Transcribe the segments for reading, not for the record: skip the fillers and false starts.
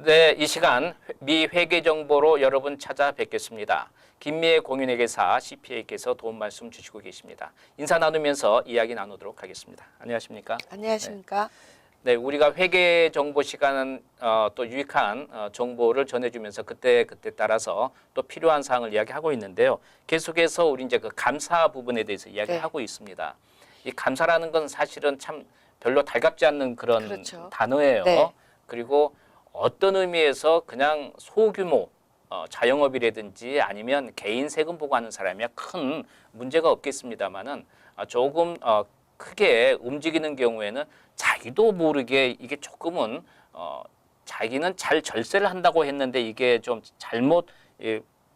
네, 이 시간 미 회계 정보로 여러분 찾아뵙겠습니다. 김미애 공인회계사 CPA께서 도움 말씀 주시고 계십니다. 인사 나누면서 이야기 나누도록 하겠습니다. 안녕하십니까? 안녕하십니까? 네, 우리가 회계 정보 시간은 또 유익한 정보를 전해주면서 그때 따라서 또 필요한 사항을 이야기하고 있는데요. 계속해서 우리 이제 그 감사 부분에 대해서 이야기하고 있습니다. 이 감사라는 건 사실은 참 별로 달갑지 않는 그런 그렇죠. 단어예요. 네. 그리고 어떤 의미에서 그냥 소규모 자영업이라든지 아니면 개인 세금 보고하는 사람이야 큰 문제가 없겠습니다만은 조금 크게 움직이는 경우에는 자기도 모르게 이게 조금은 자기는 잘 절세를 한다고 했는데 이게 좀 잘못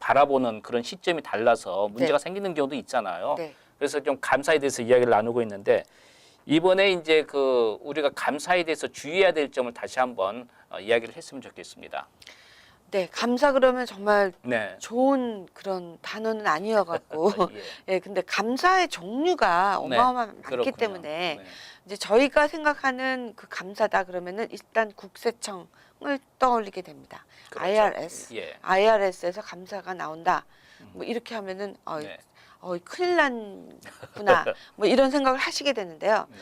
바라보는 그런 시점이 달라서 문제가 생기는 경우도 있잖아요. 네. 그래서 좀 감사에 대해서 이야기를 나누고 있는데 이번에 이제 그 우리가 감사에 대해서 주의해야 될 점을 다시 한번 이야기를 했으면 좋겠습니다. 네, 감사 그러면 정말 네. 좋은 그런 단어는 아니어갖고 예. 예, 근데 감사의 종류가 어마어마하게 많기 그렇군요. 때문에 네. 이제 저희가 생각하는 그 감사다 그러면은 일단 국세청을 떠올리게 됩니다. 그렇죠. IRS, 예. IRS에서 감사가 나온다. 뭐 이렇게 하면은 네. 큰일 난구나. 뭐 이런 생각을 하시게 되는데요. 네.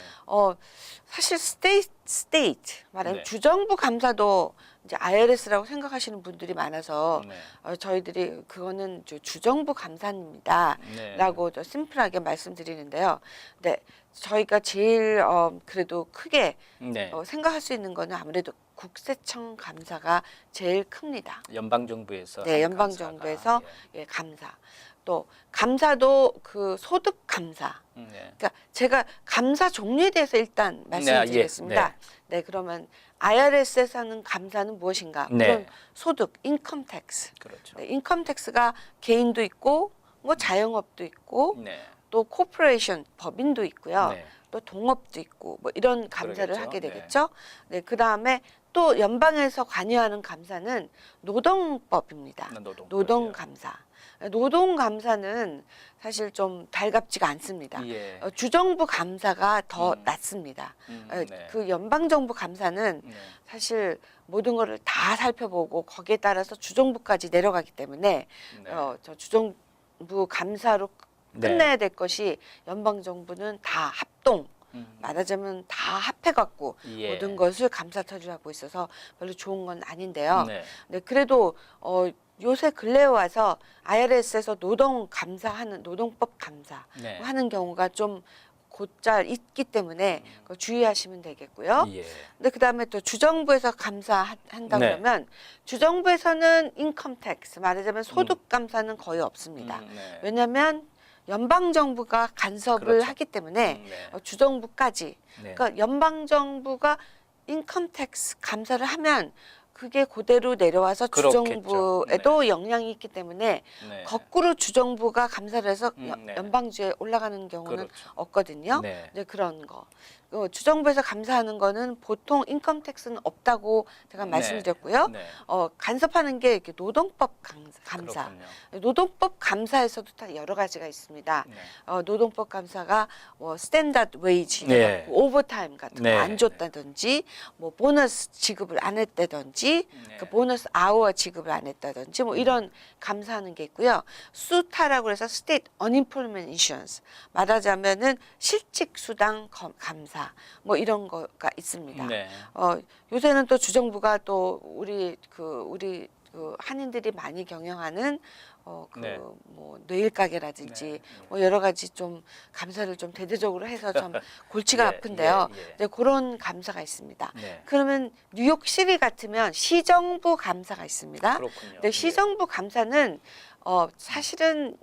사실 스테이트 말하면 네. 주정부 감사도 이제 IRS라고 생각하시는 분들이 많아서 네. 저희들이 그거는 주정부 감사입니다라고 네. 심플하게 말씀드리는데요. 네, 저희가 제일 그래도 크게 네. 생각할 수 있는 거는 아무래도 국세청 감사가 제일 큽니다. 연방 정부에서 네, 연방 정부에서 감사. 또 감사도 그 소득 감사. 네. 그러니까 제가 감사 종류에 대해서 일단 말씀드리겠습니다. 네. 네, 그러면 IRS에서 하는 감사는 무엇인가? 네. 물론 소득, 인컴 텍스. 그렇죠. 네, 인컴 텍스가 개인도 있고 뭐 자영업도 있고 네. 또 코퍼레이션 법인도 있고요. 네. 또 동업도 있고 뭐 이런 감사를 그러겠죠. 하게 네. 되겠죠. 네, 그다음에 또 연방에서 관여하는 감사는 노동법입니다. 노동 감사. 노동 감사는 사실 좀 달갑지가 않습니다. 예. 주정부 감사가 더 낫습니다. 네. 그 연방 정부 감사는 네. 사실 모든 것을 다 살펴보고 거기에 따라서 주정부까지 내려가기 때문에 네. 저 주정부 감사로 네. 끝내야 될 것이 연방 정부는 다 합동 말하자면 다 합해갖고 예. 모든 것을 감사 처리를 하고 있어서 별로 좋은 건 아닌데요. 네. 네, 그래도 요새 근래에 와서 IRS에서 노동 감사하는 노동법 감사 네. 하는 경우가 좀 곧잘 있기 때문에 그거 주의하시면 되겠고요. 예. 근데 그다음에 또 주정부에서 감사한다 네. 그러면 주정부에서는 인컴 텍스 말하자면 소득 감사는 거의 없습니다. 네. 왜냐하면 연방 정부가 간섭을 그렇죠. 하기 때문에 네. 주정부까지 네. 그러니까 연방 정부가 인컴 텍스 감사를 하면 그게 그대로 내려와서 그렇겠죠. 주정부에도 영향이 있기 때문에 네. 거꾸로 주정부가 감사를 해서 네. 연방주에 올라가는 경우는 그렇죠. 없거든요. 네. 이제 그런 거. 주정부에서 감사하는 거는 보통 인컴 텍스는 없다고 제가 말씀드렸고요. 네. 간섭하는 게 이렇게 노동법 감사. 그렇군요. 노동법 감사에서도 다 여러 가지가 있습니다. 네. 노동법 감사가 뭐 스탠다드 웨이지, 네. 오버타임 같은 네. 거 안 줬다든지, 뭐 보너스 지급을 안 했다든지, 네. 그 보너스 아워 지급을 안 했다든지, 뭐 이런 감사하는 게 있고요. 수타라고 해서 스테이트 언임플로이먼트 인슈런스 말하자면은 실직 수당 감사, 뭐 이런 거가 있습니다. 네. 요새는 또 주정부가 또 우리 한인들이 많이 경영하는 네. 뭐 네일 가게라든지 네. 뭐 여러 가지 좀 감사를 좀 대대적으로 해서 좀 골치가 예, 아픈데요. 예. 이제 그런 감사가 있습니다. 네. 그러면 뉴욕시리 같으면 시정부 감사가 있습니다. 그렇군요. 근데 시정부 감사는 사실은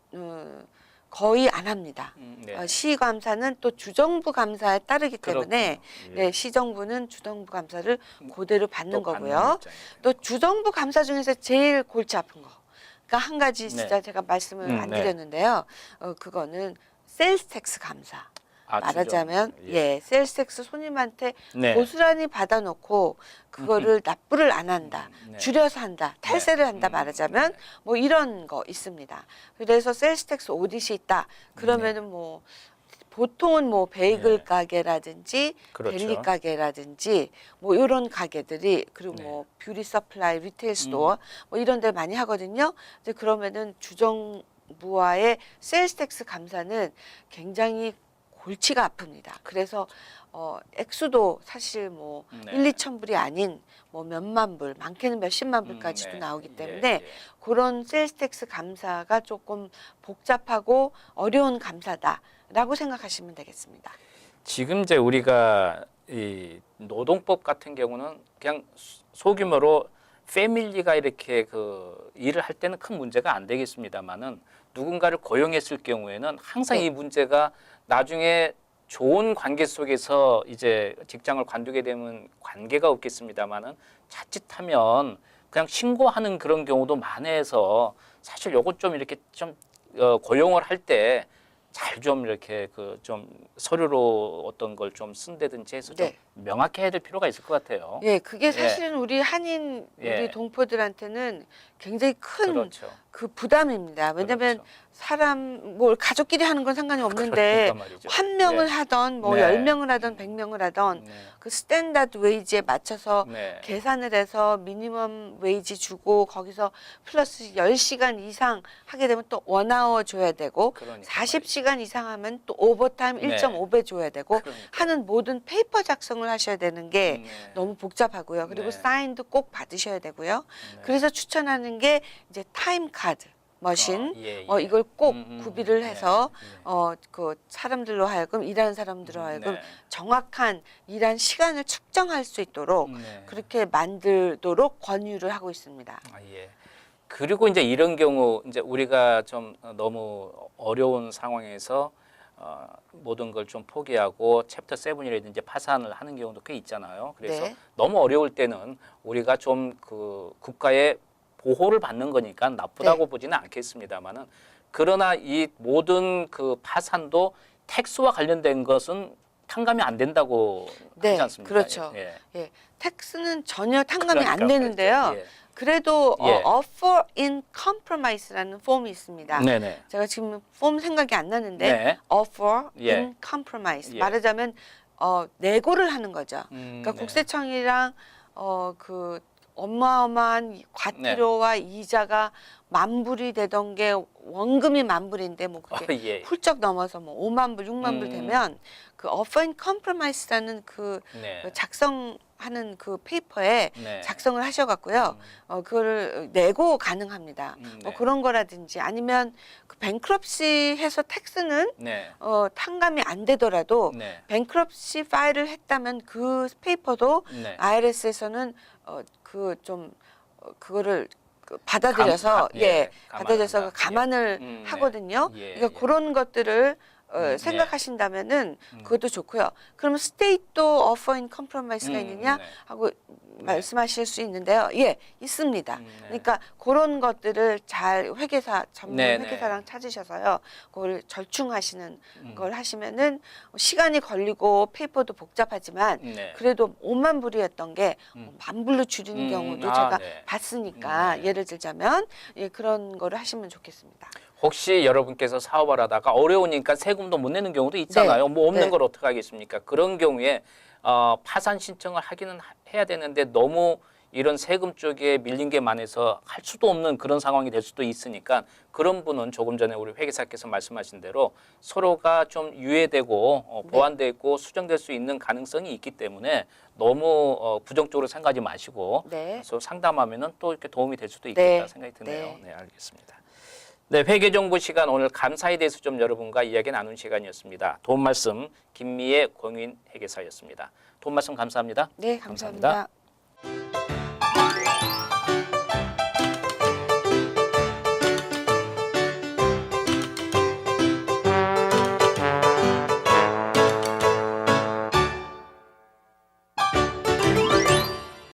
거의 안 합니다. 네. 시 감사는 또 주정부 감사에 따르기 때문에 그렇군요. 예. 네, 시정부는 주정부 감사를 그대로 받는 또 거고요. 입장이죠. 또 주정부 감사 중에서 제일 골치 아픈 거. 그러니까 한 가지 진짜 네. 제가 말씀을 안 네. 드렸는데요. 그거는 세일스 텍스 감사. 말하자면 주정부. 세일스 텍스 손님한테 네. 고스란히 받아놓고 그거를 납부를 안 한다, 네. 줄여서 한다, 탈세를 한다 말하자면 네. 뭐 이런 거 있습니다. 그래서 세일스 텍스 오디시 있다. 그러면은 뭐 보통은 뭐 베이글 네. 가게라든지 그렇죠. 델리 가게라든지 뭐 이런 가게들이 그리고 네. 뭐 뷰티 서플라이 리테일 스토어 뭐 이런 데 많이 하거든요. 이제 그러면은 주정부와의 세일스 텍스 감사는 굉장히 골치가 아픕니다. 그래서 액수도 사실 뭐 네. 1, 2천 불이 아닌 뭐 몇만 불, 많게는 몇십만 불까지도 네. 나오기 예, 때문에 예. 그런 세일스 텍스 감사가 조금 복잡하고 어려운 감사다라고 생각하시면 되겠습니다. 지금 이제 우리가 이 노동법 같은 경우는 그냥 소규모로 패밀리가 이렇게 그 일을 할 때는 큰 문제가 안 되겠습니다만은 누군가를 고용했을 경우에는 항상 네. 이 문제가 나중에 좋은 관계 속에서 이제 직장을 관두게 되면 관계가 없겠습니다만은 자칫하면 그냥 신고하는 그런 경우도 많아서 사실 요것 좀 이렇게 좀 고용을 할 때 잘 좀 이렇게 그 좀 서류로 어떤 걸 좀 쓴다든지 해서 좀 네. 명확히 해야 될 필요가 있을 것 같아요. 예, 그게 사실은 우리 한인 예. 우리 동포들한테는 굉장히 큰 그렇죠. 그 부담입니다. 왜냐하면 그렇죠. 사람 뭐 가족끼리 하는 건 상관이 없는데 그러니까 말이죠. 한 명을 예. 하던 뭐 네. 10명을 하던 100명을 하던 네. 그 스탠다드 웨이지에 맞춰서 네. 계산을 해서 미니멈 웨이지 주고 거기서 플러스 10시간 이상 하게 되면 또 원아워 줘야 되고 그러니까 40시간 이상 하면 또 오버타임 네. 1.5배 줘야 되고 그러니까. 하는 모든 페이퍼 작성을 하셔야 되는 게 네. 너무 복잡하고요. 그리고 네. 사인도 꼭 받으셔야 되고요. 네. 그래서 추천하는 게 이제 타임 카드 머신 예, 예. 이걸 꼭 음, 구비를 해서 네. 그 사람들로 하여금 일하는 사람들로 하여금 네. 정확한 일한 시간을 측정할 수 있도록 네. 그렇게 만들도록 권유를 하고 있습니다. 아, 예. 그리고 이제 이런 경우 이제 우리가 좀 너무 어려운 상황에서 모든 걸 좀 포기하고 챕터 7이라든지 파산을 하는 경우도 꽤 있잖아요. 그래서 네. 너무 어려울 때는 우리가 좀 그 국가의 보호를 받는 거니까 나쁘다고 보지는 않겠습니다만은 그러나 이 모든 그 파산도 텍스와 관련된 것은 탕감이 안 된다고 네, 하지 않습니까? 그렇죠. 예. 예, 텍스는 전혀 탕감이 그러니까 안 되는데요. 말이죠. 예. 그래도 예. offer in compromise라는 폼이 있습니다. 네네. 제가 지금 폼 생각이 안 나는데 네. offer 예. in compromise 예. 말하자면 내고를 하는 거죠. 그러니까 네. 국세청이랑 그 어마어마한 과태료와 이자가 만불이 되던 게 원금이 만불인데 뭐 그게 예. 훌쩍 넘어서 뭐 5만 불, 6만 불 되면 그 offer in compromise라는 그 네. 작성하는 그 페이퍼에 네. 작성을 하셔갖고요. 그거를 내고 가능합니다. 네. 그런 거라든지 아니면 그 뱅크럽시 해서 텍스는 네. 탕감이 안 되더라도 네. 뱅크럽시 파일을 했다면 그 페이퍼도 네. IRS에서는 그거를 받아들여서 받아들여서 감안을 하거든요. 예, 그러니까 예. 그런 것들을 네. 생각하신다면은 그것도 좋고요. 그러면 스테이트도 offer in compromise가 있느냐 네. 하고 말씀하실 수 있는데요. 예, 있습니다. 네. 그러니까 그런 것들을 잘 회계사 전문 네, 네. 회계사랑 찾으셔서요. 그걸 절충하시는 걸 하시면은 시간이 걸리고 페이퍼도 복잡하지만 네. 그래도 5만 불이었던 게 만 불로 줄이는 경우도 제가 네. 봤으니까 네. 예를 들자면 그런 거를 하시면 좋겠습니다. 혹시 여러분께서 사업을 하다가 어려우니까 세금도 못 내는 경우도 있잖아요. 뭐 없는 네. 걸 어떻게 하겠습니까? 그런 경우에 파산 신청을 하기는 해야 되는데 너무 이런 세금 쪽에 밀린 게 많아서 할 수도 없는 그런 상황이 될 수도 있으니까 그런 분은 조금 전에 우리 회계사께서 말씀하신 대로 서로가 좀 유예되고 보완되고 수정될 수 있는 가능성이 있기 때문에 너무 부정적으로 생각하지 마시고 네. 그래서 상담하면은 또 이렇게 도움이 될 수도 있겠다 네. 생각이 드네요. 네. 네, 알겠습니다. 네, 회계정보 시간 오늘 감사에 대해서 좀 여러분과 이야기 나눈 시간이었습니다. 도움 말씀 김미애 공인 회계사였습니다. 도움 말씀 감사합니다. 네, 감사합니다.